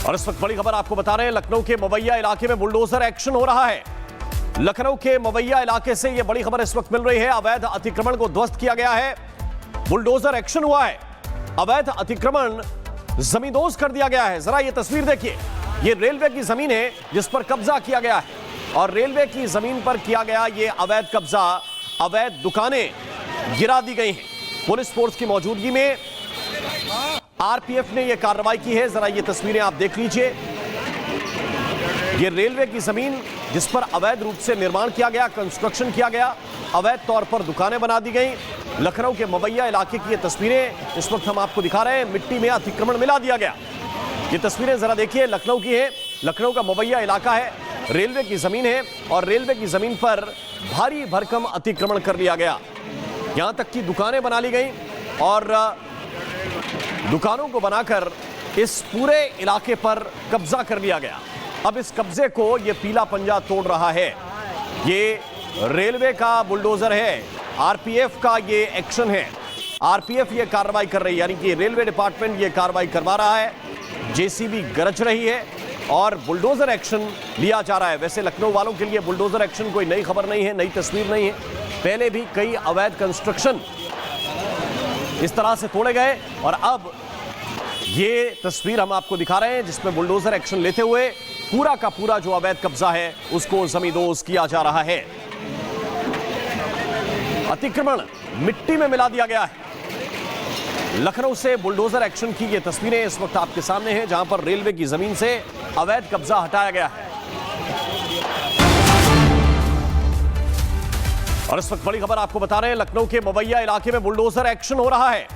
और इस वक्त बड़ी खबर आपको बता रहे हैं, लखनऊ के मवैया इलाके में बुलडोजर एक्शन हो रहा है। लखनऊ के मवैया इलाके से यह बड़ी खबर इस वक्त मिल रही है। अवैध अतिक्रमण को ध्वस्त किया गया है, बुलडोजर एक्शन हुआ है, अवैध अतिक्रमण जमींदोज कर दिया गया है। जरा ये तस्वीर देखिए, ये रेलवे की जमीन है जिस पर कब्जा किया गया है और रेलवे की जमीन पर किया गया ये अवैध कब्जा, अवैध दुकानें गिरा दी गई हैं। पुलिस फोर्स की मौजूदगी में आरपीएफ ने यह कार्रवाई की है। जरा ये तस्वीरें आप देख लीजिए, ये रेलवे की जमीन जिस पर अवैध रूप से निर्माण किया गया, कंस्ट्रक्शन किया गया, अवैध तौर पर दुकानें बना दी गई। लखनऊ के मवैया इलाके की ये तस्वीरें इस वक्त हम आपको दिखा रहे हैं, मिट्टी में अतिक्रमण मिला दिया गया। ये तस्वीरें जरा देखिए, लखनऊ की है, लखनऊ का मवैया इलाका है, रेलवे की जमीन है और रेलवे की जमीन पर भारी भरकम अतिक्रमण कर लिया गया। यहां तक कि दुकानें बना ली गई और दुकानों को बनाकर इस पूरे इलाके पर कब्जा कर लिया गया। अब इस कब्जे को ये पीला पंजा तोड़ रहा है। ये रेलवे का बुलडोजर है, आरपीएफ का ये एक्शन है। आरपीएफ ये कार्रवाई कर रही है, यानी कि रेलवे डिपार्टमेंट ये कार्रवाई करवा रहा है। जेसीबी गरज रही है और बुलडोजर एक्शन लिया जा रहा है। वैसे लखनऊ वालों के लिए बुलडोजर एक्शन कोई नई खबर नहीं है, नई तस्वीर नहीं है। पहले भी कई अवैध कंस्ट्रक्शन इस तरह से तोड़े गए और अब ये तस्वीर हम आपको दिखा रहे हैं जिसमें बुलडोजर एक्शन लेते हुए पूरा का पूरा जो अवैध कब्जा है उसको जमींदोज किया जा रहा है। अतिक्रमण मिट्टी में मिला दिया गया है। लखनऊ से बुलडोजर एक्शन की ये तस्वीरें इस वक्त आपके सामने हैं, जहां पर रेलवे की जमीन से अवैध कब्जा हटाया गया है। और इस वक्त बड़ी खबर आपको बता रहे हैं, लखनऊ के मवैया इलाके में बुलडोजर एक्शन हो रहा है।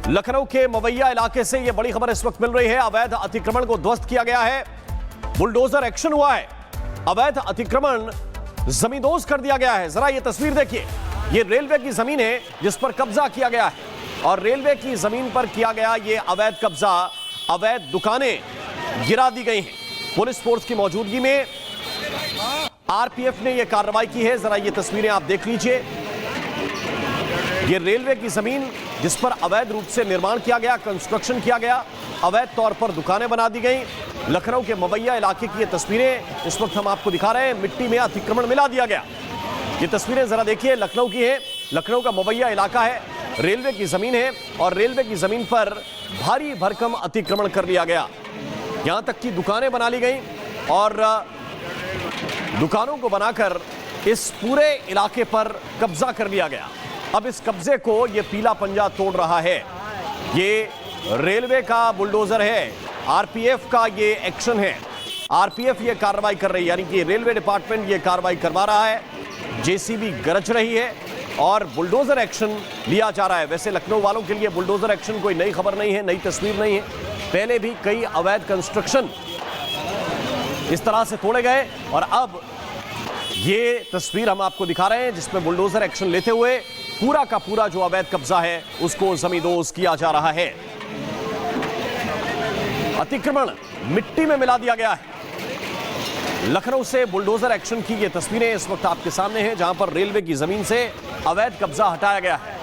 लखनऊ के मवैया इलाके से यह बड़ी खबर इस वक्त मिल रही है, अवैध अतिक्रमण को ध्वस्त किया गया है, बुलडोजर एक्शन हुआ है, अवैध अतिक्रमण जमींदोज कर दिया गया है। जरा ये तस्वीर देखिए, ये रेलवे की जमीन है जिस पर कब्जा किया गया है और रेलवे की जमीन पर किया गया ये अवैध कब्जा, अवैध दुकानें गिरा दी गई हैं। पुलिस फोर्स की मौजूदगी में आरपीएफ ने यह कार्रवाई की है। जरा ये तस्वीरें आप देख लीजिए, ये रेलवे की जमीन जिस पर अवैध रूप से निर्माण किया गया, कंस्ट्रक्शन किया गया, अवैध तौर पर दुकानें बना दी गई। लखनऊ के मवैया इलाके की ये तस्वीरें इस वक्त हम आपको दिखा रहे हैं, मिट्टी में अतिक्रमण मिला दिया गया। ये तस्वीरें जरा देखिए, लखनऊ की है, लखनऊ का मवैया इलाका है, रेलवे की जमीन है और रेलवे की जमीन पर भारी भरकम अतिक्रमण कर लिया गया। यहां तक कि दुकानें बना ली गई और दुकानों को बनाकर इस पूरे इलाके पर कब्जा कर लिया गया। अब इस कब्जे को ये पीला पंजा तोड़ रहा है। ये रेलवे का बुलडोजर है, आरपीएफ का ये एक्शन है। आरपीएफ ये कार्रवाई कर रही है, यानी कि रेलवे डिपार्टमेंट ये कार्रवाई करवा रहा है। जेसीबी गरज रही है और बुलडोजर एक्शन लिया जा रहा है। वैसे लखनऊ वालों के लिए बुलडोजर एक्शन कोई नई खबर नहीं है, नई तस्वीर नहीं है। पहले भी कई अवैध कंस्ट्रक्शन इस तरह से तोड़े गए और अब ये तस्वीर हम आपको दिखा रहे हैं जिसमें बुलडोजर एक्शन लेते हुए पूरा का पूरा जो अवैध कब्जा है उसको जमींदोज किया जा रहा है। अतिक्रमण मिट्टी में मिला दिया गया है। लखनऊ से बुलडोजर एक्शन की ये तस्वीरें इस वक्त आपके सामने हैं, जहां पर रेलवे की जमीन से अवैध कब्जा हटाया गया है।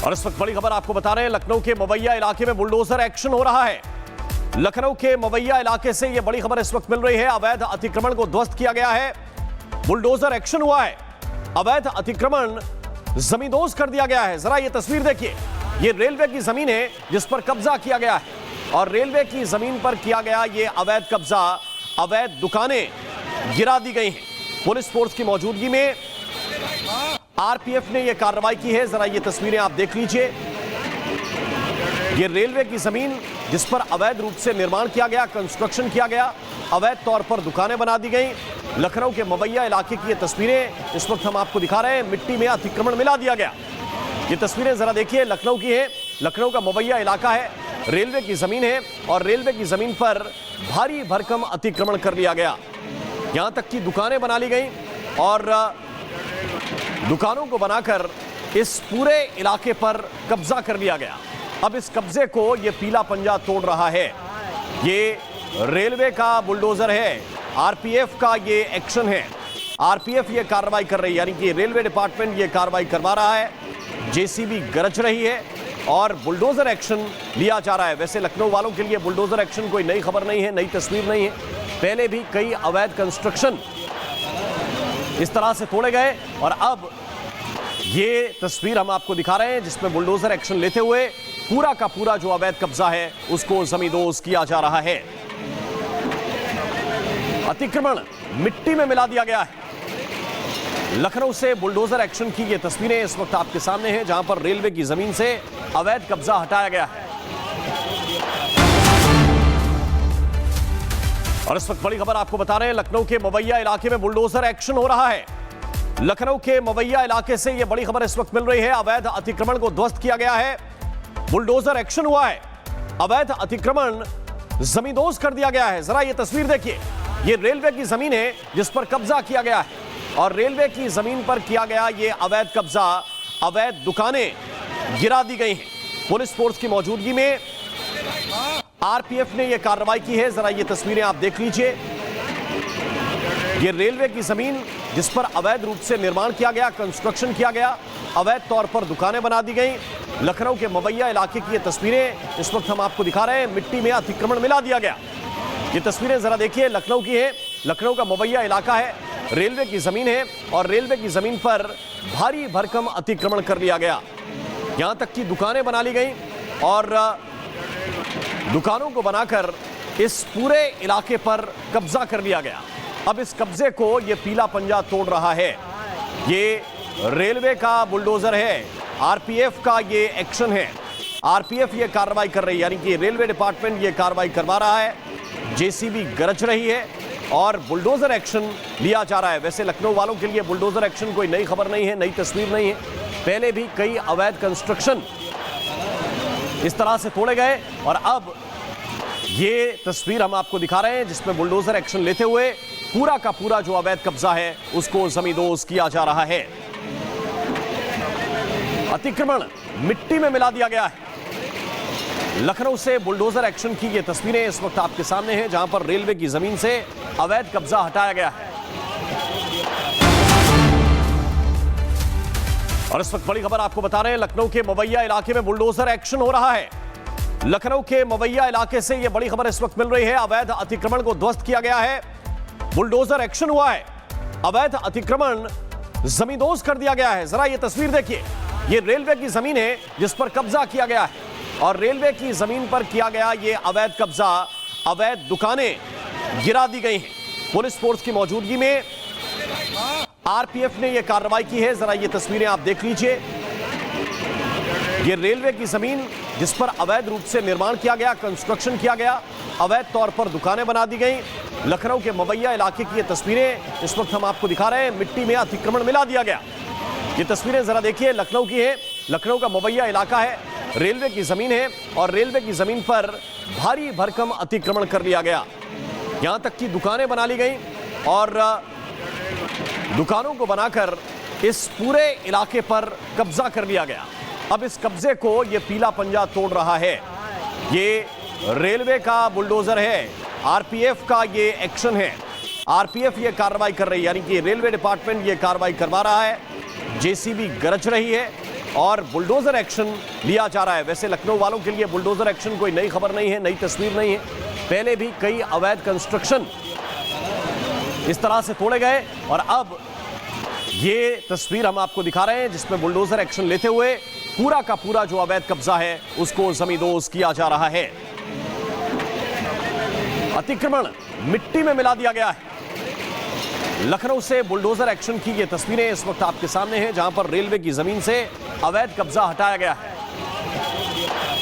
और इस वक्त बड़ी खबर आपको बता रहे हैं, लखनऊ के मवैया इलाके में बुलडोजर एक्शन हो रहा है। लखनऊ के मवैया इलाके से यह बड़ी खबर इस वक्त मिल रही है, अवैध अतिक्रमण को ध्वस्त किया गया है, बुलडोजर एक्शन हुआ है, अवैध अतिक्रमण जमींदोज कर दिया गया है। जरा ये तस्वीर देखिए, ये रेलवे की जमीन है जिस पर कब्जा किया गया है और रेलवे की जमीन पर किया गया ये अवैध कब्जा, अवैध दुकानें गिरा दी गई हैं। पुलिस फोर्स की मौजूदगी में आरपीएफ ने यह कार्रवाई की है। जरा ये तस्वीरें आप देख लीजिए, ये रेलवे की जमीन जिस पर अवैध रूप से निर्माण किया गया, कंस्ट्रक्शन किया गया, अवैध तौर पर दुकानें बना दी गई। लखनऊ के मवैया इलाके की ये तस्वीरें इस वक्त हम आपको दिखा रहे हैं, मिट्टी में अतिक्रमण मिला दिया गया। ये तस्वीरें जरा देखिए, लखनऊ की है, लखनऊ का मवैया इलाका है, रेलवे की जमीन है और रेलवे की जमीन पर भारी भरकम अतिक्रमण कर लिया गया। यहां तक कि दुकानें बना ली गई और दुकानों को बनाकर इस पूरे इलाके पर कब्जा कर लिया गया। अब इस कब्जे को ये पीला पंजा तोड़ रहा है। ये रेलवे का बुलडोजर है, आरपीएफ का ये एक्शन है। आरपीएफ ये कार्रवाई कर रही है, यानी कि रेलवे डिपार्टमेंट ये कार्रवाई करवा रहा है। जेसीबी गरज रही है और बुलडोजर एक्शन लिया जा रहा है। वैसे लखनऊ वालों के लिए बुलडोजर एक्शन कोई नई खबर नहीं है, नई तस्वीर नहीं है। पहले भी कई अवैध कंस्ट्रक्शन इस तरह से तोड़े गए और अब ये तस्वीर हम आपको दिखा रहे हैं जिसमें बुलडोजर एक्शन लेते हुए पूरा का पूरा जो अवैध कब्जा है उसको जमींदोज किया जा रहा है। अतिक्रमण मिट्टी में मिला दिया गया है। लखनऊ से बुलडोजर एक्शन की ये तस्वीरें इस वक्त आपके सामने हैं जहां पर रेलवे की जमीन से अवैध कब्जा हटाया गया है। और इस वक्त बड़ी खबर आपको बता रहे हैं, लखनऊ के मवैया इलाके में बुलडोजर एक्शन हो रहा है। लखनऊ के मवैया इलाके से यह बड़ी खबर इस वक्त मिल रही है। अवैध अतिक्रमण को ध्वस्त किया गया है, बुलडोजर एक्शन हुआ है, अवैध अतिक्रमण जमींदोज कर दिया गया है। जरा ये तस्वीर देखिए, ये रेलवे की जमीन है जिस पर कब्जा किया गया है और रेलवे की जमीन पर किया गया ये अवैध कब्जा, अवैध दुकानें गिरा दी गई हैं। पुलिस फोर्स की मौजूदगी में आरपीएफ ने यह कार्रवाई की है। जरा ये तस्वीरें आप देख लीजिए, ये रेलवे की जमीन जिस पर अवैध रूप से निर्माण किया गया, कंस्ट्रक्शन किया गया, अवैध तौर पर दुकानें बना दी गई। लखनऊ के मवैया इलाके की ये तस्वीरें इस वक्त हम आपको दिखा रहे हैं, मिट्टी में अतिक्रमण मिला दिया गया। ये तस्वीरें जरा देखिए, लखनऊ की है, लखनऊ का मवैया इलाका है, रेलवे की जमीन है और रेलवे की जमीन पर भारी भरकम अतिक्रमण कर लिया गया। यहां तक कि दुकानें बना ली गई और दुकानों को बनाकर इस पूरे इलाके पर कब्जा कर लिया गया। अब इस कब्जे को ये पीला पंजा तोड़ रहा है। ये रेलवे का बुलडोजर है, आरपीएफ का ये एक्शन है। आरपीएफ ये कार्रवाई कर रही है, यानी कि रेलवे डिपार्टमेंट ये कार्रवाई करवा रहा है। जेसीबी गरज रही है और बुलडोजर एक्शन लिया जा रहा है। वैसे लखनऊ वालों के लिए बुलडोजर एक्शन कोई नई खबर नहीं है, नई तस्वीर नहीं है। पहले भी कई अवैध कंस्ट्रक्शन इस तरह से तोड़े गए और अब ये तस्वीर हम आपको दिखा रहे हैं जिसमें बुलडोजर एक्शन लेते हुए पूरा का पूरा जो अवैध कब्जा है उसको जमींदोज किया जा रहा है। अतिक्रमण मिट्टी में मिला दिया गया है। लखनऊ से बुलडोजर एक्शन की ये तस्वीरें इस वक्त आपके सामने हैं जहां पर रेलवे की जमीन से अवैध कब्जा हटाया गया है। और इस वक्त बड़ी खबर आपको बता रहे हैं, लखनऊ के मवैया इलाके में बुलडोजर एक्शन हो रहा है। लखनऊ के मवैया इलाके से यह बड़ी खबर इस वक्त मिल रही है। अवैध अतिक्रमण को ध्वस्त किया गया है, बुलडोजर एक्शन हुआ है, अवैध अतिक्रमण जमींदोज कर दिया गया है। जरा ये तस्वीर देखिए, ये रेलवे की जमीन है जिस पर कब्जा किया गया है और रेलवे की जमीन पर किया गया ये अवैध कब्जा, अवैध दुकानें गिरा दी गई हैं। पुलिस फोर्स की मौजूदगी में आरपीएफ ने यह कार्रवाई की है। जरा ये तस्वीरें आप देख लीजिए, ये रेलवे की जमीन जिस पर अवैध रूप से निर्माण किया गया, कंस्ट्रक्शन किया गया, अवैध तौर पर दुकानें बना दी गई। लखनऊ के मवैया इलाके की ये तस्वीरें इस वक्त हम आपको दिखा रहे हैं, मिट्टी में अतिक्रमण मिला दिया गया। ये तस्वीरें जरा देखिए, लखनऊ की है, लखनऊ का मवैया इलाका है, रेलवे की जमीन है और रेलवे की जमीन पर भारी भरकम अतिक्रमण कर लिया गया। यहां तक कि दुकानें बना ली गई और दुकानों को बनाकर इस पूरे इलाके पर कब्जा कर लिया गया। अब इस कब्जे को ये पीला पंजा तोड़ रहा है। ये रेलवे का बुलडोजर है, आरपीएफ का ये एक्शन है। आरपीएफ ये कार्रवाई कर रही है, यानी कि रेलवे डिपार्टमेंट ये कार्रवाई करवा रहा है। जेसीबी गरज रही है और बुलडोजर एक्शन लिया जा रहा है। वैसे लखनऊ वालों के लिए बुलडोजर एक्शन कोई नई खबर नहीं है, नई तस्वीर नहीं है। पहले भी कई अवैध कंस्ट्रक्शन इस तरह से तोड़े गए और अब ये तस्वीर हम आपको दिखा रहे हैं जिसमें बुलडोजर एक्शन लेते हुए पूरा का पूरा जो अवैध कब्जा है उसको जमींदोज किया जा रहा है। अतिक्रमण मिट्टी में मिला दिया गया है। लखनऊ से बुलडोजर एक्शन की ये तस्वीरें इस वक्त आपके सामने हैं जहां पर रेलवे की जमीन से अवैध कब्जा हटाया गया है।